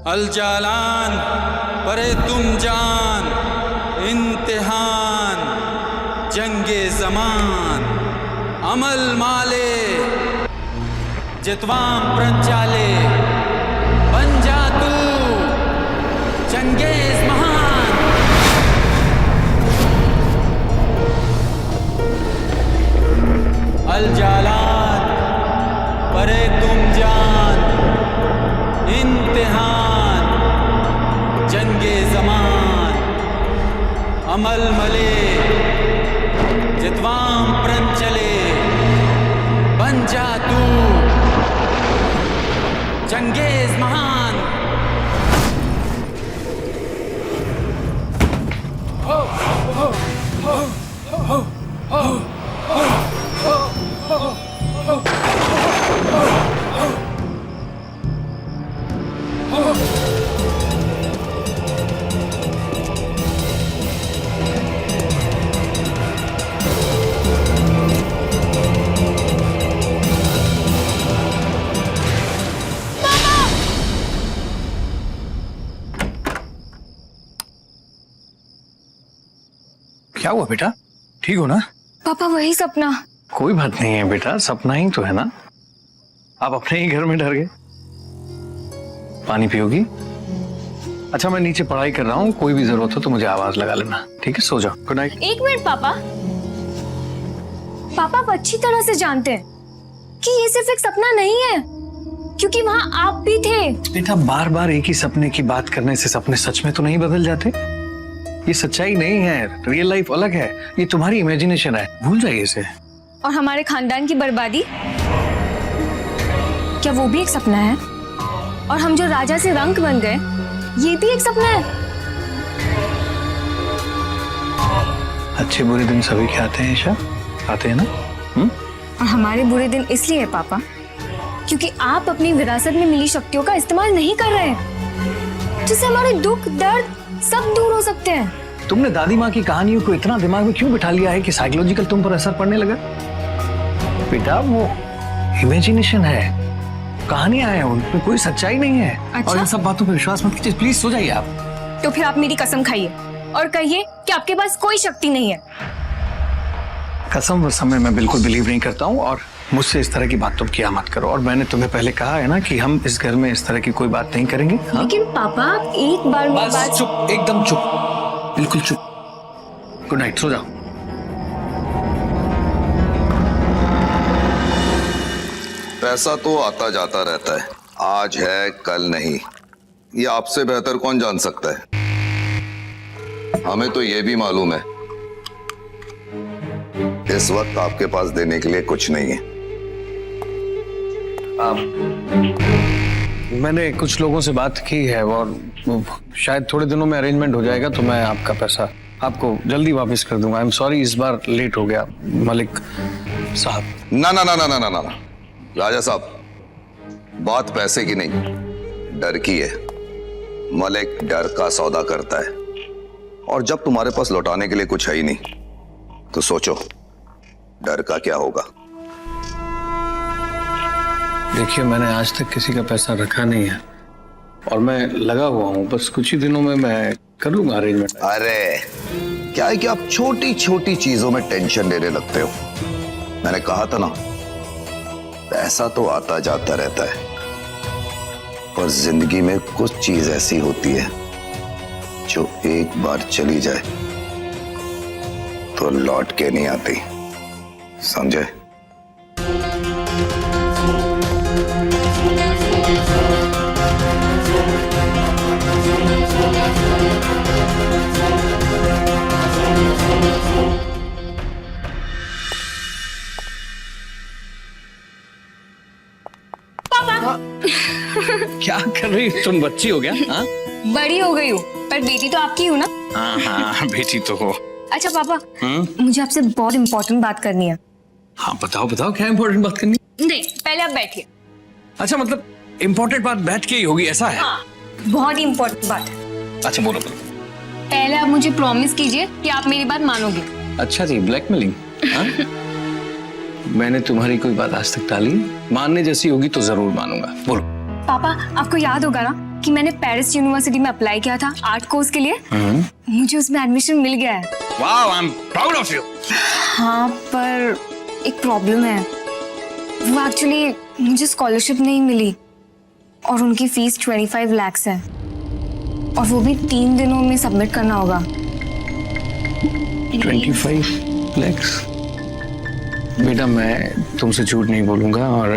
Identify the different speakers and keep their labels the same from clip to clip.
Speaker 1: अल जालान परे तुम जान, इम्तिहान जंगे जमान, अमल माले जितवाम प्रंचाले, बन जा तू चंगेज महान। अल जालान परे तुम जान, इम्तिहान जंगे जमान, अमल मले जितवाम प्रंचले, बन जा तू चंगेज महान। हो हो हो हो हो
Speaker 2: क्या हुआ बेटा, ठीक हो ना?
Speaker 3: पापा वही सपना।
Speaker 2: कोई बात नहीं है बेटा, सपना ही तो है ना। आप अपने ही घर में डर गए। पानी पियोगी? अच्छा मैं नीचे पढ़ाई कर रहा हूँ, कोई भी जरूरत हो तो मुझे आवाज लगा लेना, ठीक है? सो जाओ, गुड नाइट।
Speaker 3: एक मिनट पापा, पापा आप अच्छी तरह से जानते हैं कि ये सिर्फ एक सपना नहीं है, क्योंकि वहाँ आप भी थे।
Speaker 2: बेटा बार बार एक ही सपने की बात करने से सपने सच में तो नहीं बदल जाते। ये सच्चाई नहीं है, रियल लाइफ अलग है, ये तुम्हारी इमेजिनेशन है, भूल जाइए इसे।
Speaker 3: और हमारे खानदान की बर्बादी, क्या वो भी एक सपना है? और हम जो राजा से रंक बन गए, ये भी एक सपना है।
Speaker 2: अच्छे बुरे दिन सभी के आते हैं ईशा, आते हैं ना?
Speaker 3: और हमारे बुरे दिन इसलिए है पापा, क्योंकि आप अपनी विरासत में मिली शक्तियों का इस्तेमाल नहीं कर रहे हैं, जिससे हमारे दुख दर्द सब दूर हो सकते हैं।
Speaker 2: तुमने दादी माँ की कहानियों को इतना दिमाग में क्यों बिठा लिया है कि साइकोलॉजिकल तुम पर असर पड़ने लगा? बेटा वो इमेजिनेशन है, कहानियां हैं, उनमें कोई सच्चाई नहीं है।
Speaker 3: अच्छा?
Speaker 2: और इन सब बातों पर विश्वास मत कीजिए, प्लीज सो जाइए आप।
Speaker 3: तो फिर आप मेरी कसम खाइए और कहिए कि आपके पास कोई शक्ति नहीं है।
Speaker 2: कसम वसम में मैं बिल्कुल बिलीव नहीं करता हूँ, और मुझसे इस तरह की बात तुम किया मत करो। और मैंने तुम्हें पहले कहा है ना कि हम इस घर में इस तरह की कोई बात नहीं करेंगे। हाँ?
Speaker 3: लेकिन पापा आप एक बार
Speaker 2: बस
Speaker 3: बात...
Speaker 2: चुप, एकदम चुप, बिल्कुल चुप। गुड नाइट, सो जाओ।
Speaker 4: पैसा तो आता जाता रहता है, आज है कल नहीं, ये आपसे बेहतर कौन जान सकता है। हमें तो ये भी मालूम है इस वक्त आपके पास देने के लिए कुछ नहीं है।
Speaker 2: मैंने कुछ लोगों से बात की है और शायद थोड़े दिनों में अरेंजमेंट हो जाएगा, तो मैं आपका पैसा आपको जल्दी वापस कर दूंगा। आई एम सॉरी इस बार लेट हो गया मलिक साहब।
Speaker 4: ना ना ना ना ना ना ना राजा साहब, बात पैसे की नहीं, डर की है। मलिक डर का सौदा करता है, और जब तुम्हारे पास लौटाने के लिए कुछ है ही नहीं, तो सोचो डर का क्या होगा।
Speaker 2: देखिए मैंने आज तक किसी का पैसा रखा नहीं है, और मैं लगा हुआ हूँ, बस कुछ ही दिनों में मैं कर लूंगा अरेंजमेंट।
Speaker 4: अरे क्या है कि आप छोटी छोटी चीजों में टेंशन लेने लगते हो। मैंने कहा था ना, पैसा तो आता जाता रहता है, पर जिंदगी में कुछ चीज ऐसी होती है जो एक बार चली जाए तो लौट के नहीं आती, समझे?
Speaker 2: क्या कर रही हो तुम, बच्ची हो गया? हाँ
Speaker 3: बड़ी हो गई हूँ, पर बेटी तो आपकी हूँ ना।
Speaker 2: हाँ बेटी तो हो।
Speaker 3: अच्छा पापा, मुझे आपसे बहुत इम्पोर्टेंट बात करनी है।
Speaker 2: हाँ बताओ बताओ, क्या इम्पोर्टेंट बात करनी?
Speaker 3: नहीं, पहले आप बैठिए।
Speaker 2: अच्छा मतलब इम्पोर्टेंट बात बैठ के ही होगी, ऐसा है?
Speaker 3: हाँ, बहुत ही इम्पोर्टेंट बात है।
Speaker 2: अच्छा बोलो बोलो।
Speaker 3: पहले आप मुझे प्रॉमिस कीजिए कि आप मेरी बात मानोगे।
Speaker 2: अच्छा जी, ब्लैकमेलिंग? मैंने तुम्हारी कोई बात आज तक टाली? मानने जैसी होगी तो जरूर मानूंगा, बोलो।
Speaker 3: पापा आपको याद होगा ना, कि मैंने पेरिस यूनिवर्सिटी में अप्लाई किया था आर्ट कोर्स के लिए। मुझे उसमें एडमिशन मिल गया है।
Speaker 2: Wow, I am proud of you.
Speaker 3: हाँ, पर एक प्रॉब्लम है। वो एक्चुअली मुझे स्कॉलरशिप नहीं मिली और उनकी फीस 25 लाख है और वो भी 3 दिनों में सबमिट करना होगा।
Speaker 2: 25 लाख? बेटा मैं तुमसे झूठ नहीं बोलूंगा और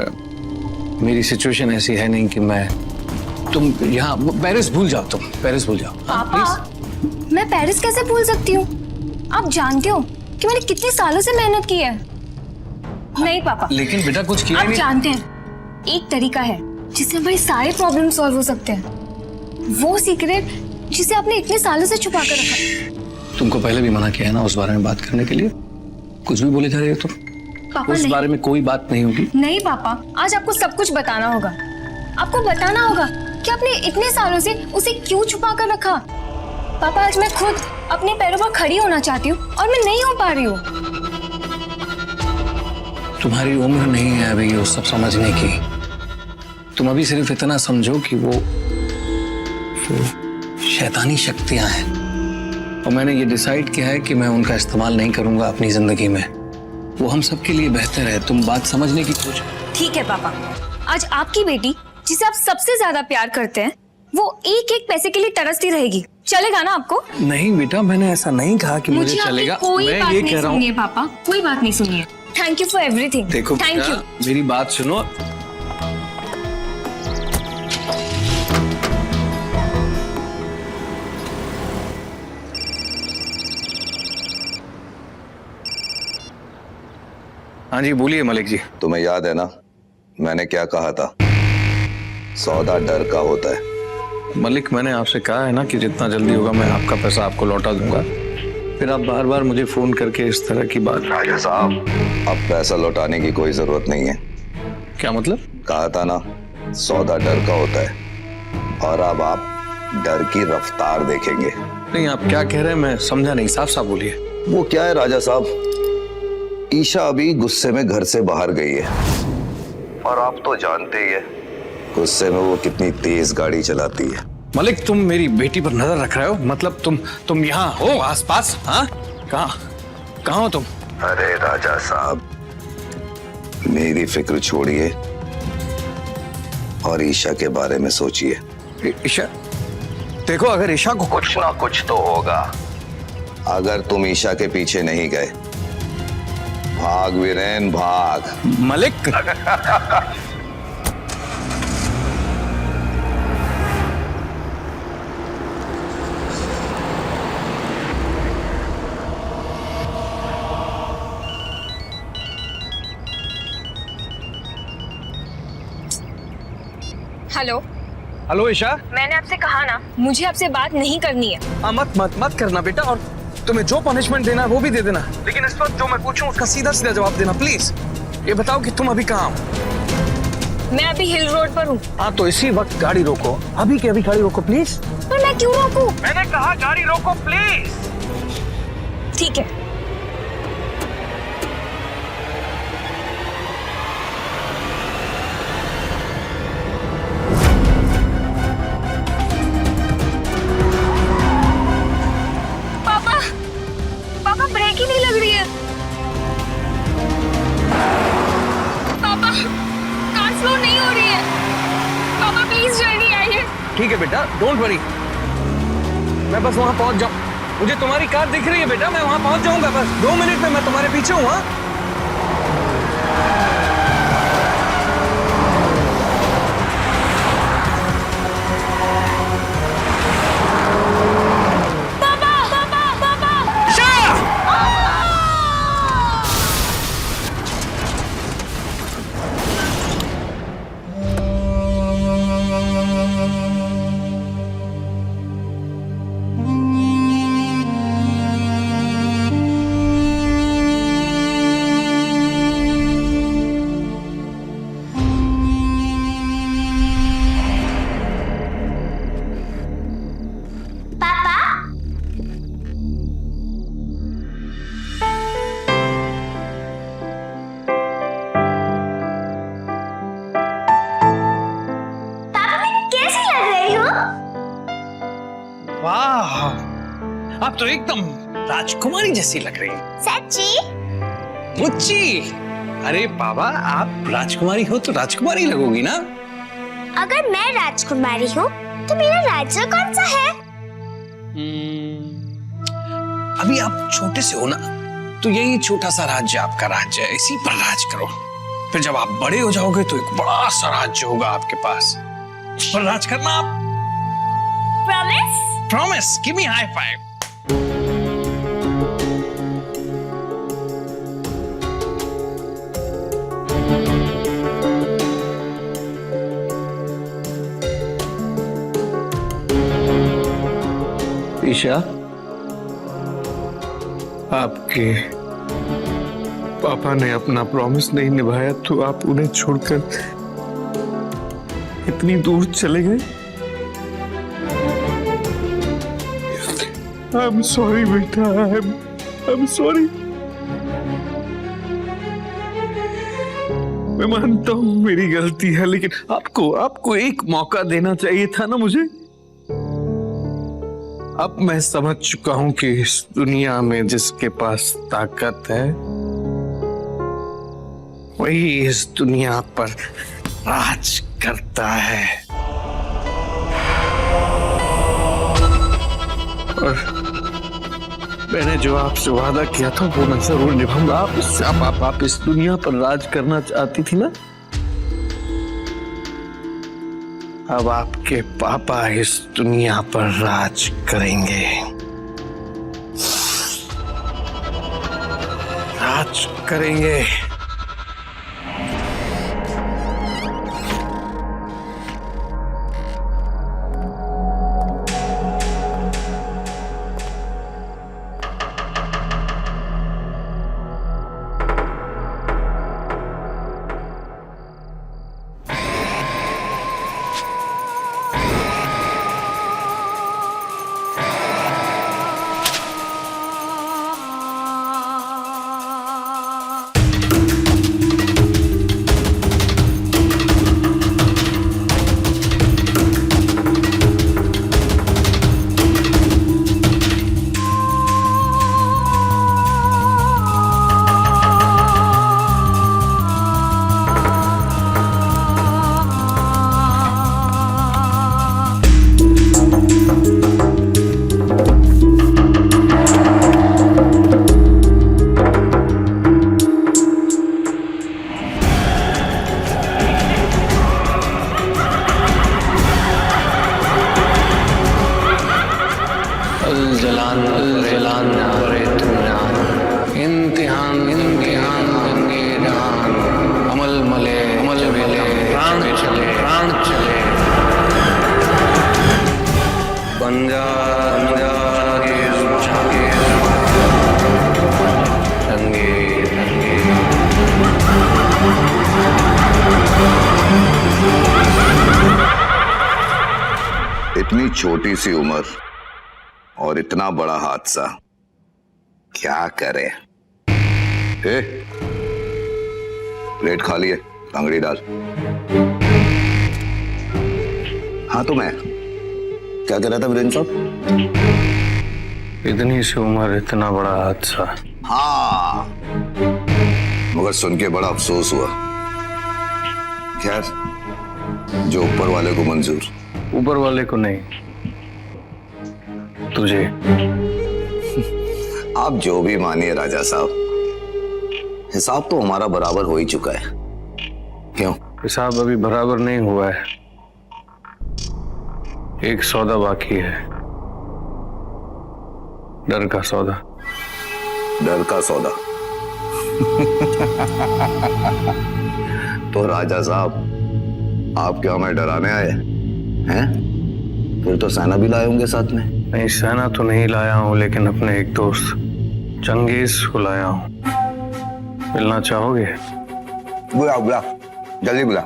Speaker 2: मेरी सिचुएशन ऐसी है नहीं कि तुम यहाँ पेरिस भूल जाओ, तुम पेरिस भूल जाओ।
Speaker 3: पापा, मैं पेरिस कैसे भूल सकती हूँ? आप जानते हो कि मैंने कितने सालों से मेहनत की है। नहीं पापा,
Speaker 2: लेकिन बेटा कुछ किया
Speaker 3: आप
Speaker 2: नहीं।
Speaker 3: जानते हैं एक तरीका है जिससे हमारे सारे प्रॉब्लम सॉल्व हो सकते हैं। वो सीक्रेट जिसे आपने इतने सालों से छुपा कर रखा।
Speaker 2: तुमको पहले भी मना किया है ना उस बारे में बात करने के लिए। कुछ भी बोले जा रहे हो तुम।
Speaker 3: पापा
Speaker 2: उस बारे में कोई बात नहीं होगी।
Speaker 3: नहीं पापा, आज आपको सब कुछ बताना होगा। आपको बताना होगा कि आपने इतने सालों से उसे क्यों छुपा कर रखा। पापा, आज मैं खुद अपने पैरों पर खड़ी होना चाहती हूँ और मैं नहीं हो पा रही हूँ।
Speaker 2: तुम्हारी उम्र नहीं है अभी ये सब समझने की। तुम अभी सिर्फ इतना समझो कि वो शैतानी शक्तियां हैं और मैंने ये डिसाइड किया है कि मैं उनका इस्तेमाल नहीं करूंगा अपनी जिंदगी में। वो हम सबके लिए बेहतर है। तुम बात समझने की कोशिश।
Speaker 3: ठीक है पापा, आज आपकी बेटी जिसे आप सबसे ज्यादा प्यार करते हैं वो एक एक पैसे के लिए तरसती रहेगी। चलेगा ना आपको?
Speaker 2: नहीं बेटा, मैंने ऐसा नहीं कहा कि मुझे चलेगा।
Speaker 3: कोई
Speaker 2: मैं
Speaker 3: बात
Speaker 2: ये
Speaker 3: नहीं
Speaker 2: कह रहा हूँ।
Speaker 3: सुनिए पापा, कोई बात नहीं सुनिए। Thank you for everything.
Speaker 2: देखो
Speaker 3: थैंक यू।
Speaker 2: मेरी बात सुनो। हाँ जी बोलिए मलिक जी।
Speaker 4: तुम्हें याद है ना मैंने क्या कहा था? सौदा डर का होता है।
Speaker 2: मलिक, मैंने आपसे कहा है ना कि जितना जल्दी होगा मैं आपका पैसा आपको लौटा दूंगा। फिर आप बार बार मुझे फोन करके इस तरह की बात।
Speaker 4: राजा साहब, अब पैसा लौटाने की कोई जरूरत नहीं है।
Speaker 2: क्या मतलब?
Speaker 4: कहा था ना सौदा डर का होता है और अब आप डर की रफ्तार देखेंगे।
Speaker 2: नहीं, आप क्या कह रहे हैं मैं समझा नहीं। साफ साफ बोलिए।
Speaker 4: वो क्या है राजा साहब, ईशा अभी गुस्से में घर से बाहर गई है और आप तो जानते ही है गुस्से में वो कितनी तेज गाड़ी चलाती है।
Speaker 2: मलिक, तुम मेरी बेटी पर नजर रख रहे हो? मतलब तुम यहाँ हो आसपास? हाँ, कहाँ हो तुम?
Speaker 4: अरे राजा साहब, मेरी फिक्र छोड़िए और ईशा के बारे में सोचिए।
Speaker 2: ईशा? देखो, अगर ईशा को
Speaker 4: कुछ ना कुछ तो होगा। अगर तुम ईशा के पीछे नहीं गए, भाग वीरेन भाग।
Speaker 2: मलिक
Speaker 3: हेलो।
Speaker 2: हेलो ईशा।
Speaker 3: मैंने आपसे कहा ना मुझे आपसे बात नहीं करनी है।
Speaker 2: मत करना बेटा, और तुम्हें जो पनिशमेंट देना है वो भी दे देना, लेकिन इस वक्त जो मैं पूछूं उसका सीधा सीधा जवाब देना प्लीज। ये बताओ कि तुम अभी कहाँ हो?
Speaker 3: मैं अभी हिल रोड पर हूँ।
Speaker 2: हाँ, तो इसी वक्त गाड़ी रोको, अभी के अभी गाड़ी रोको प्लीज।
Speaker 3: पर मैं क्यों रोकूं?
Speaker 2: मैंने कहा गाड़ी रोको प्लीज।
Speaker 3: ठीक है। पापा ब्रेक ही नहीं लग रही है। पापा कार स्लो नहीं हो रही है। पापा प्लीज जल्दी आइए।
Speaker 2: ठीक है बेटा, डोंट वरी, मैं बस वहां पहुंच जाऊं। मुझे तुम्हारी कार दिख रही है बेटा, मैं वहां पहुंच जाऊंगा, बस 2 मिनट में मैं तुम्हारे पीछे हूँ। हाँ, वाह, आप तो एकदम राजकुमारी जैसी लग रही हैं।
Speaker 5: सच्ची?
Speaker 2: बुच्ची, अरे बाबा, आप राजकुमारी हो तो राजकुमारी लगोगी ना।
Speaker 5: अगर मैं राजकुमारी हूँ तो मेरा राज्य कौन सा है?
Speaker 2: अभी आप छोटे से हो ना, तो यही छोटा सा राज्य आपका राज्य है, इसी पर राज करो। फिर जब आप बड़े हो जाओगे तो एक बड़ा सा राज्य होगा आपके पास, उस पर राज करना आप।
Speaker 5: Promise?
Speaker 2: Promise, give me high five. Isha, आपके पापा ने अपना प्रॉमिस नहीं निभाया तो आप उन्हें छोड़कर इतनी दूर चले गए। I'm sorry बेटा, I'm sorry। मैं मानता हूँ मेरी गलती है, लेकिन आपको एक मौका देना चाहिए था ना मुझे। अब मैं समझ चुका हूं कि इस दुनिया में जिसके पास ताकत है वही इस दुनिया पर राज करता है। और मैंने जो आपसे वादा किया था वो मैं जरूर निभाऊंगा। आप इस दुनिया पर राज करना चाहती थी ना, अब आपके पापा इस दुनिया पर राज करेंगे, राज करेंगे।
Speaker 4: इतनी छोटी सी उम्र और इतना बड़ा हादसा, क्या करे। प्लेट खाली है, टांगड़ी डाल। हाँ तो मैं क्या कह रहा था वीरेंद्र साहब?
Speaker 2: इतनी सी उम्र इतना बड़ा हादसा।
Speaker 4: हाँ, मगर सुन के बड़ा अफसोस हुआ। खैर, जो ऊपर वाले को मंजूर।
Speaker 2: ऊपर वाले को नहीं, तुझे।
Speaker 4: आप जो भी मानिए राजा साहब, हिसाब तो हमारा बराबर हो ही चुका है। क्यों?
Speaker 2: हिसाब अभी बराबर नहीं हुआ है, एक सौदा बाकी है, डर का सौदा।
Speaker 4: डर का सौदा? तो राजा साहब, आप क्या हमें डराने आए हैं? फिर तो सेना भी लाए होंगे साथ में।
Speaker 2: नहीं, सेना तो नहीं लाया हूं, लेकिन अपने एक दोस्त चंगेज को लाया हूं। मिलना चाहोगे?
Speaker 4: बुला बुला, जल्दी बुला।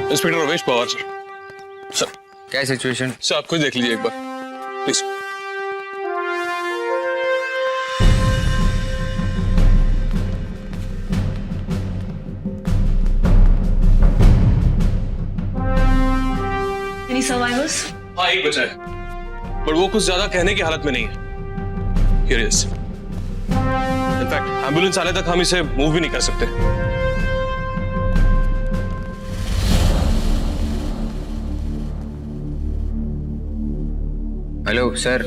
Speaker 6: Inspector Ramesh Pawar sir. Sir
Speaker 1: क्या सिचुएशन?
Speaker 6: सर आप खुद देख लीजिए एक बार प्लीज।
Speaker 7: Any survivors?
Speaker 6: हाँ एक बचा है, बट वो कुछ ज्यादा कहने की हालत में नहीं है। Here he is. In fact ambulance आने तक हम इसे मूव भी नहीं कर सकते।
Speaker 1: हेलो सर,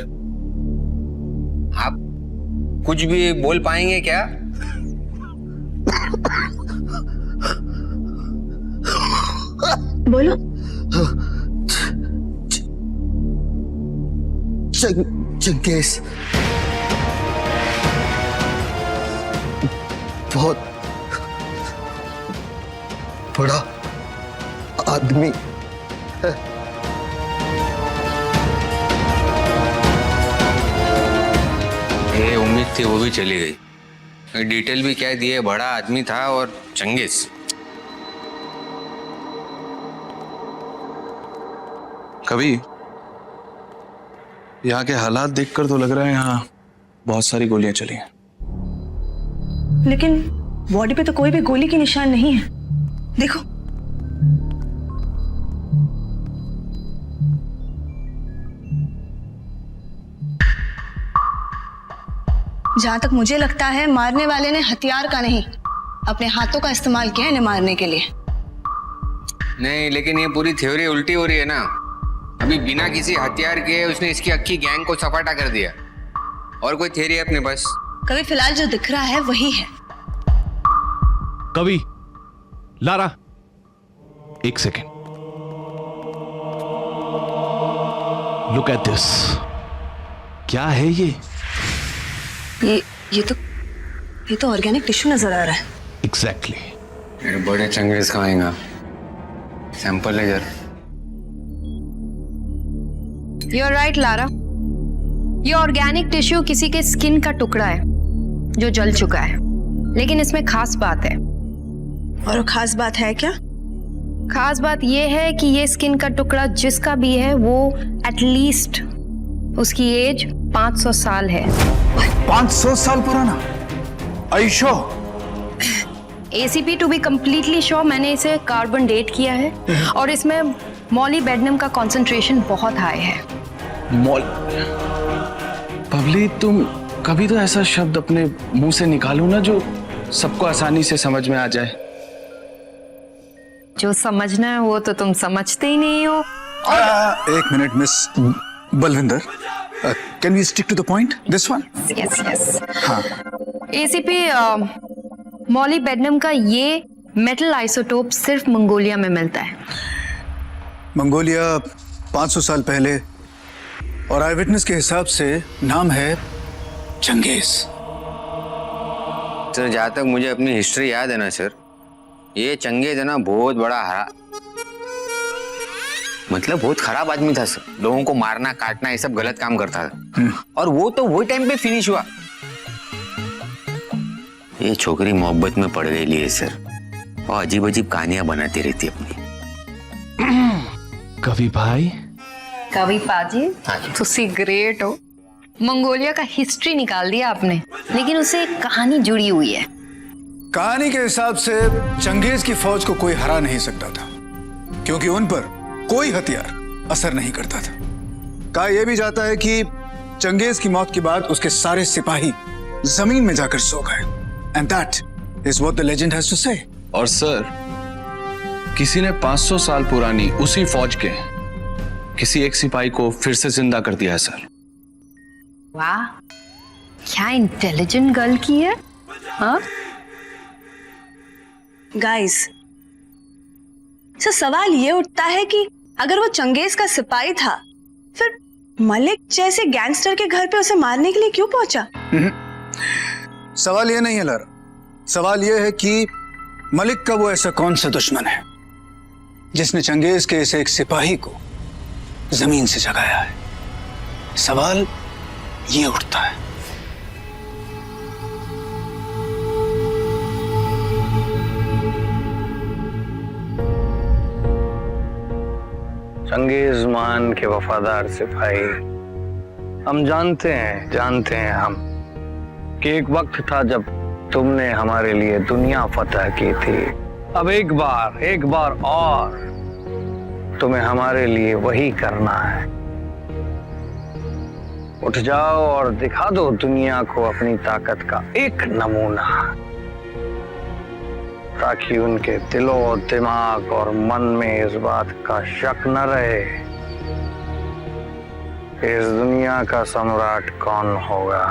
Speaker 1: आप कुछ भी बोल पाएंगे क्या?
Speaker 7: बोलो।
Speaker 4: चंगेज बहुत बड़ा आदमी है।
Speaker 1: ये उम्मीद थी वो भी चली गई। डिटेल भी क्या दिए, बड़ा आदमी था और चंगेज।
Speaker 8: कभी यहाँ के हालात देखकर तो लग रहा है यहाँ बहुत सारी गोलियां चली हैं।
Speaker 7: लेकिन बॉडी पे तो कोई भी गोली की निशान नहीं है। देखो। जहां तक मुझे लगता है मारने वाले ने हथियार का नहीं, अपने हाथों का इस्तेमाल किया इन्हें मारने के लिए।
Speaker 1: नहीं, लेकिन ये पूरी थ्योरी उल्टी हो रही है ना। अभी बिना किसी हथियार के उसने इसकी अक्की गैंग को सपाटा कर दिया। और कोई थ्योरी है अपने पास?
Speaker 7: कभी फिलहाल जो दिख रहा है वही है।
Speaker 9: कवि, लारा, एक सेकेंड। Look at this. क्या है ये?
Speaker 7: ये तो ऑर्गेनिक टिश्यू नजर आ रहा है।
Speaker 9: एग्जैक्टली।
Speaker 1: बड़े चंगेज कहाँ आएगा? सैंपल है जरा।
Speaker 10: You're right, Lara. ये ऑर्गेनिक टिश्यू किसी के स्किन का टुकड़ा है जो जल चुका है, लेकिन इसमें खास बात है।
Speaker 7: और खास बात है क्या?
Speaker 10: खास बात ये है कि ये स्किन का टुकड़ा जिसका भी है वो एटलीस्ट उसकी एज 500 साल है।
Speaker 8: 500 साल पुराना? आयशो?
Speaker 10: ACP to be completely sure, मैंने इसे कार्बन डेट किया है और इसमें मॉलीबेडनम का कंसंट्रेशन बहुत हाई है।
Speaker 8: पबली, तुम कभी तो ऐसा शब्द अपने मुंह से निकालो ना जो सबको आसानी से समझ में आ जाए।
Speaker 10: जो समझना है वो तो तुम समझते ही नहीं हो।
Speaker 8: एक minute miss Balwinder, can we stick to the point, this one?
Speaker 10: Yes yes.
Speaker 8: हाँ।
Speaker 10: ACP मॉलीबेडनम का ये मेटल आइसोटोप सिर्फ मंगोलिया में मिलता है।
Speaker 11: मंगोलिया 500 साल पहले, और आई विटनेस के हिसाब से नाम है चंगेज।
Speaker 1: तो जहाँ तक मुझे अपनी हिस्ट्री याद है ना सर, ये चंगेज है ना बहुत बड़ा हरा, मतलब बहुत खराब आदमी था सर। लोगों को मारना काटना ये सब गलत काम करता था। और वो तो वही टाइम पे फिनिश हुआ। ये छोकरी मोहब्बत में पड़ गई है सर, और अजीब अजीब कहानियां बनाती रहती अपनी।
Speaker 9: कवि भाई,
Speaker 10: कवि पाजी, तुसी ग्रेट हो। मंगोलिया का हिस्ट्री निकाल दिया आपने, लेकिन उससे एक कहानी जुड़ी हुई है।
Speaker 11: कहानी के हिसाब से चंगेज की फौज को कोई हरा नहीं सकता था, क्योंकि उन पर कोई हथियार असर नहीं करता था। कहा यह भी जाता है कि चंगेज की मौत के बाद उसके सारे सिपाही जमीन में जाकर सो गए, and that is what the legend has to say.
Speaker 8: और सर, किसी ने 500 साल पुरानी उसी फौज के किसी एक सिपाही को फिर से जिंदा कर दिया है सर।
Speaker 10: वाह, क्या इंटेलिजेंट गर्ल की है। हाँ
Speaker 7: गाइस, सर सवाल ये उठता है कि अगर वो चंगेज का सिपाही था, फिर मलिक जैसे गैंगस्टर के घर पे उसे मारने के लिए क्यों पहुंचा?
Speaker 11: सवाल ये नहीं है लारा, सवाल ये है कि मलिक का वो ऐसा कौन सा दुश्मन है जिसने चंगेज के ऐसे एक सिपाही को जमीन से जगाया है। सवाल ये उठता है।
Speaker 2: चंगेज मान के वफादार सिपाही, हम जानते हैं हम कि एक वक्त था जब तुमने हमारे लिए दुनिया फतह की थी। अब एक बार और तुम्हें हमारे लिए वही करना है। उठ जाओ और दिखा दो दुनिया को अपनी ताकत का एक नमूना, ताकि उनके दिलो दिमाग और मन में इस बात का शक न रहे इस दुनिया का सम्राट कौन होगा।